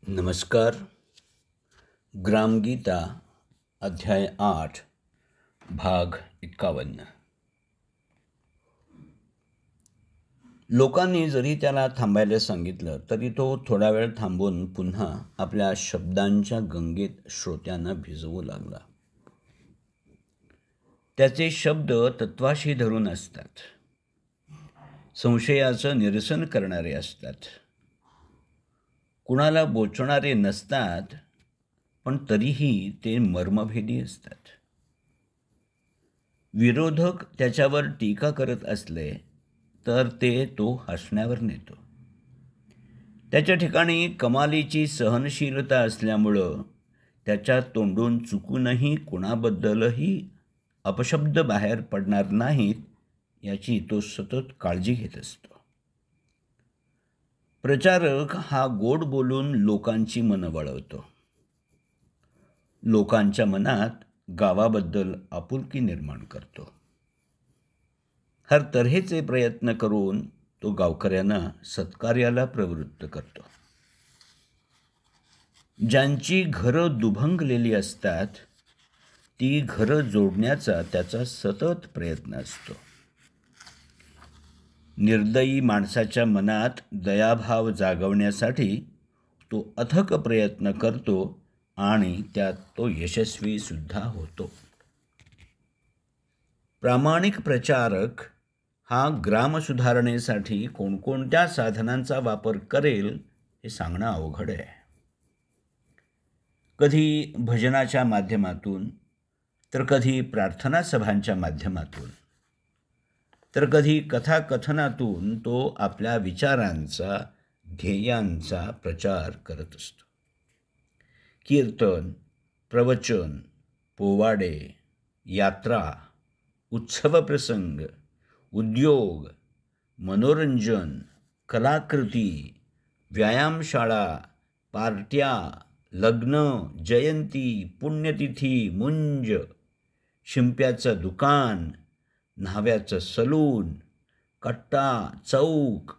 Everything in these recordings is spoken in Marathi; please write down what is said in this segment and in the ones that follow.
नमस्कार. ग्रामगीता अध्याय 8 भाग 51. लोकांनी जरी त्याला थांबायला सांगितलं तरी तो थोडा वेळ थांबून पुन्हा आपल्या शब्दांच्या गंगेत श्रोत्यांना भिजवू लागला. त्याचे शब्द तत्वाशी धरून असतात, संशयाचं निरसन करणारे असतात, कुणाला बोचणारे नसतात, पण तरीही ते मर्मभेदी असतात. विरोधक त्याच्यावर टीका करत असले तर तो हसण्यावर नेतो. त्याच्या ठिकाणी कमालीची सहनशीलता असल्यामुळं त्याच्या तोंडून चुकूनही कुणाबद्दलही अपशब्द बाहेर पडणार नाहीत याची तो सतत काळजी घेत असतो. प्रचारक हा गोड बोलून लोकांची मनं वळवतो. लोकांच्या मनात गावाबद्दल आपुलकी निर्माण करतो. हर तऱ्हेचे प्रयत्न करून तो गावकऱ्यांना सत्कार्याला प्रवृत्त करतो. ज्यांची घरं दुभंगलेली असतात ती घरं जोडण्याचा त्याचा सतत प्रयत्न असतो. निर्दयी माणसाच्या मनात दयाभाव जागवण्यासाठी तो अथक प्रयत्न करतो आणि त्यात तो यशस्वी सुद्धा होतो. प्रामाणिक प्रचारक हा ग्रामसुधारणेसाठी कोणकोणत्या साधनांचा वापर करेल हे सांगणं अवघड आहे. कधी भजनाच्या माध्यमातून, तर कधी प्रार्थना सभांच्या माध्यमातून, तर कधी कथाकथनातून तो आपल्या विचारांचा, ध्येयांचा प्रचार करत असतो. कीर्तन, प्रवचन, पोवाडे, यात्रा, उत्सव प्रसंग, उद्योग, मनोरंजन, कलाकृती, व्यायामशाळा, पार्ट्या, लग्न, जयंती, पुण्यतिथी, मुंज, शिंप्याचं दुकान, न्हाव्याचं सलून, कट्टा, चौक,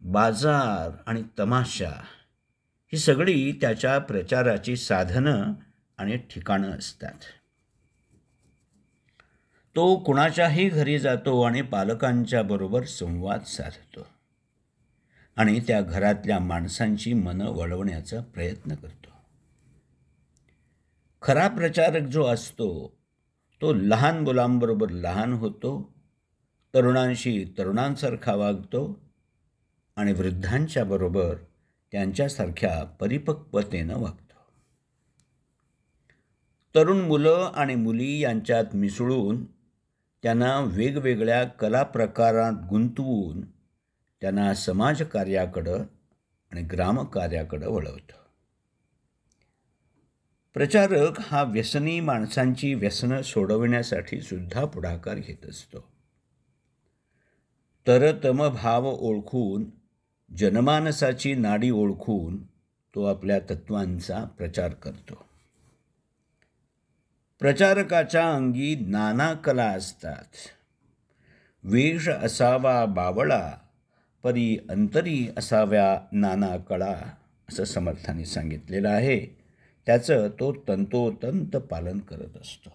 बाजार आणि तमाशा ही सगळी त्याच्या प्रचाराची साधनं आणि ठिकाणं असतात. तो कुणाच्याही घरी जातो आणि पालकांच्या बरोबर संवाद साधतो आणि त्या घरातल्या माणसांची मनं वळवण्याचा प्रयत्न करतो. खरा प्रचारक जो असतो तो लहान मुलांबरोबर लहान होतो, तरुणांशी तरुणांसारखा वागतो आणि वृद्धांच्या बरोबर त्यांच्यासारख्या परिपक्वतेनं वागतो. तरुण मुलं आणि मुली यांच्यात मिसळून त्यांना वेगवेगळ्या कला प्रकारात गुंतवून त्यांना समाजकार्याकडं आणि ग्रामकार्याकडं वळवतो. प्रचारक हा व्यसनी माणसांची व्यसनं सोडवण्यासाठी सुद्धा पुढाकार घेत असतो. तरतम भाव ओळखून, जनमानसाची नाडी ओळखून तो आपल्या तत्वांचा प्रचार करतो. प्रचारकाच्या अंगी नाना कला असतात. वेश असावा बावळा, परी अंतरी असाव्या नाना कळा, असं समर्थांनी सांगितलेलं आहे. त्याचं तो तंतोतंत पालन करत असतो.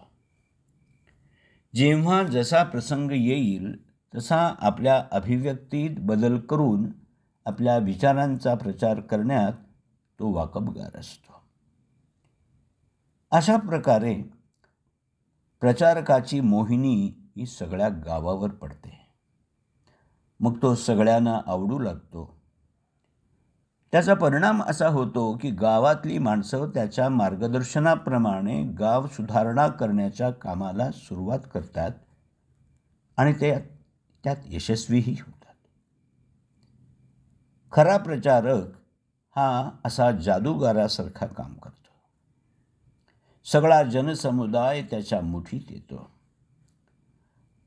जेव्हा जसा प्रसंग येईल तसा आपल्या अभिव्यक्तीत बदल करून आपल्या विचारांचा प्रचार करण्यात तो वाकबगार असतो. अशा प्रकारे प्रचारकाची मोहिनी ही सगळ्या गावावर पडते. मग तो सगळ्यांना आवडू लागतो. त्याचा परिणाम असा होतो की गावातली माणसं त्याच्या मार्गदर्शनाप्रमाणे गाव सुधारणा करण्याच्या कामाला सुरुवात करतात आणि त्यात यशस्वीही होतात. खरा प्रचारक हा असा जादूगारासारखा काम करतो. सगळा जनसमुदाय त्याच्या मुठीत येतो.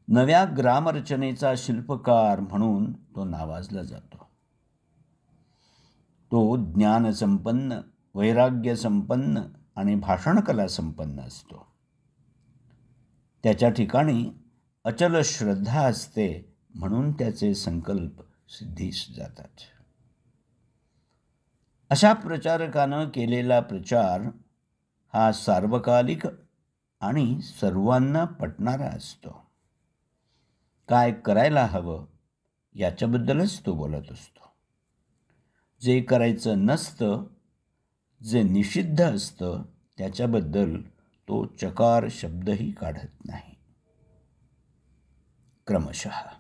नव्या ग्रामरचनेचा शिल्पकार म्हणून तो नावाजला जातो. तो ज्ञानसंपन्न, वैराग्यसंपन्न आणि भाषणकला संपन्न असतो. त्याच्या ठिकाणी अचल श्रद्धा असते म्हणून त्याचे संकल्प सिद्धीस जातात. अशा प्रचारकानं केलेला प्रचार हा सार्वकालिक आणि सर्वांना पटणारा असतो. काय करायला हवं याच्याबद्दलच तो बोलत असतो. जे करायचं नसतं, जे निषिद्ध असतं त्याच्याबद्दल तो चकार शब्दही काढत नाही. क्रमशः